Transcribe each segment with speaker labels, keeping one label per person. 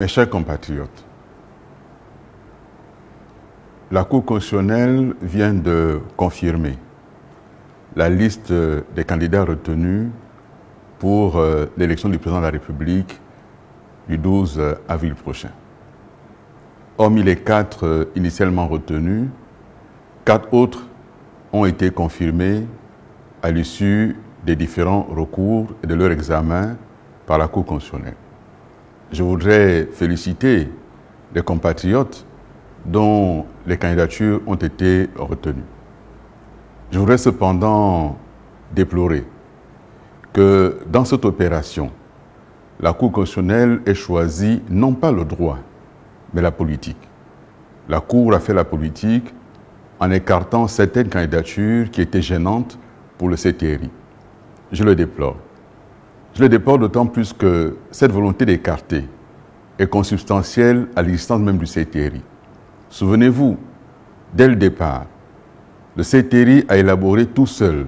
Speaker 1: Mes chers compatriotes, la Cour constitutionnelle vient de confirmer la liste des candidats retenus pour l'élection du président de la République du 12 avril prochain. Hormis les 4 initialement retenus, 4 autres ont été confirmés à l'issue des différents recours et de leur examen par la Cour constitutionnelle. Je voudrais féliciter les compatriotes dont les candidatures ont été retenues. Je voudrais cependant déplorer que dans cette opération, la Cour constitutionnelle ait choisi non pas le droit, mais la politique. La Cour a fait la politique en écartant certaines candidatures qui étaient gênantes pour le CTRI. Je le déplore. Je le déplore d'autant plus que cette volonté d'écarter est consubstantielle à l'existence même du CTRI. Souvenez-vous, dès le départ, le CTRI a élaboré tout seul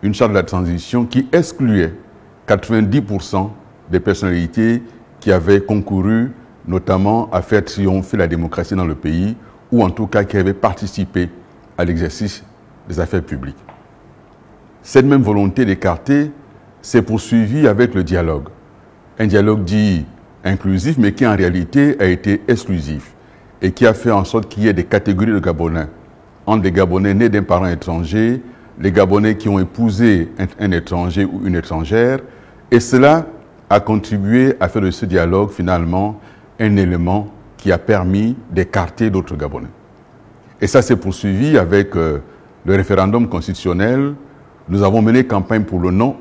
Speaker 1: une charte de la transition qui excluait 90% des personnalités qui avaient concouru notamment à faire triompher la démocratie dans le pays ou en tout cas qui avaient participé à l'exercice des affaires publiques. Cette même volonté d'écarter s'est poursuivie avec le dialogue. Un dialogue dit inclusif mais qui en réalité a été exclusif et qui a fait en sorte qu'il y ait des catégories de Gabonais. Entre les Gabonais nés d'un parent étranger, les Gabonais qui ont épousé un étranger ou une étrangère, et cela a contribué à faire de ce dialogue finalement un élément qui a permis d'écarter d'autres Gabonais. Et ça s'est poursuivi avec le référendum constitutionnel. Nous avons mené campagne pour le non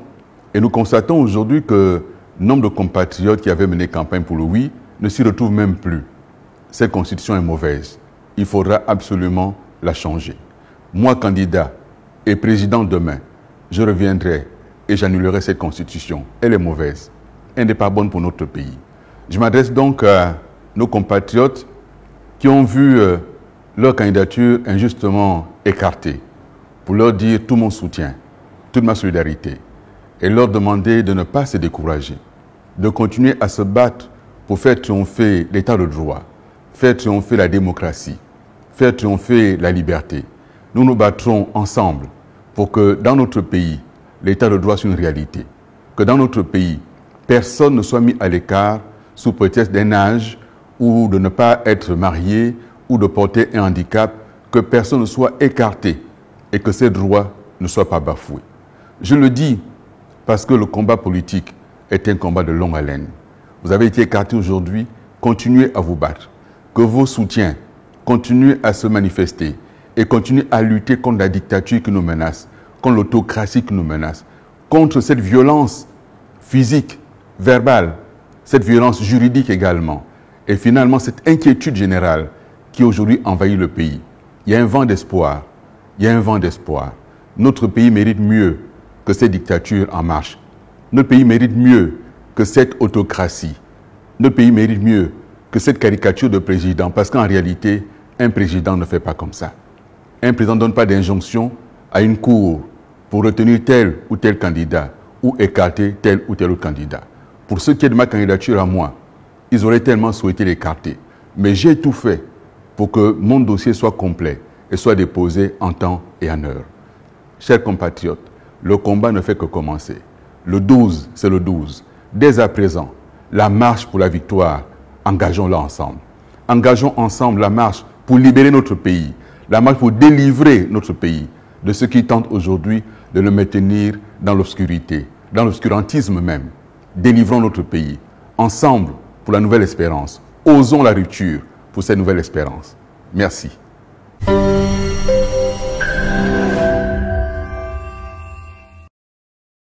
Speaker 1: et nous constatons aujourd'hui que nombre de compatriotes qui avaient mené campagne pour le oui ne s'y retrouvent même plus. Cette constitution est mauvaise. Il faudra absolument la changer. Moi, candidat et président demain, je reviendrai et j'annulerai cette constitution. Elle est mauvaise. Elle n'est pas bonne pour notre pays. Je m'adresse donc à nos compatriotes qui ont vu leur candidature injustement écartée pour leur dire tout mon soutien, toute ma solidarité et leur demander de ne pas se décourager, de continuer à se battre pour faire triompher l'état de droit, faire triompher la démocratie, faire triompher la liberté. Nous nous battrons ensemble pour que dans notre pays, l'état de droit soit une réalité, que dans notre pays, personne ne soit mis à l'écart sous prétexte d'un âge ou de ne pas être marié ou de porter un handicap, que personne ne soit écarté et que ces droits ne soient pas bafoués. Je le dis parce que le combat politique est un combat de longue haleine. Vous avez été écarté aujourd'hui, continuez à vous battre. Que vos soutiens continuent à se manifester et continuez à lutter contre la dictature qui nous menace, contre l'autocratie qui nous menace, contre cette violence physique, verbale, cette violence juridique également. Et finalement, cette inquiétude générale qui aujourd'hui envahit le pays. Il y a un vent d'espoir. Il y a un vent d'espoir. Notre pays mérite mieux que cette dictature en marche. Notre pays mérite mieux que cette autocratie. Notre pays mérite mieux que cette caricature de président, parce qu'en réalité, un président ne fait pas comme ça. Un président ne donne pas d'injonction à une cour pour retenir tel ou tel candidat ou écarter tel ou tel autre candidat. Pour ce qui est de ma candidature à moi, ils auraient tellement souhaité l'écarter. Mais j'ai tout fait pour que mon dossier soit complet et soit déposé en temps et en heure. Chers compatriotes, le combat ne fait que commencer. Le 12, c'est le 12. Dès à présent, la marche pour la victoire, engageons-la ensemble. Engageons ensemble la marche pour libérer notre pays, la marche pour délivrer notre pays de ceux qui tentent aujourd'hui de le maintenir dans l'obscurité, dans l'obscurantisme même. Délivrons notre pays, ensemble pour la nouvelle espérance. Osons la rupture pour cette nouvelle espérance. Merci.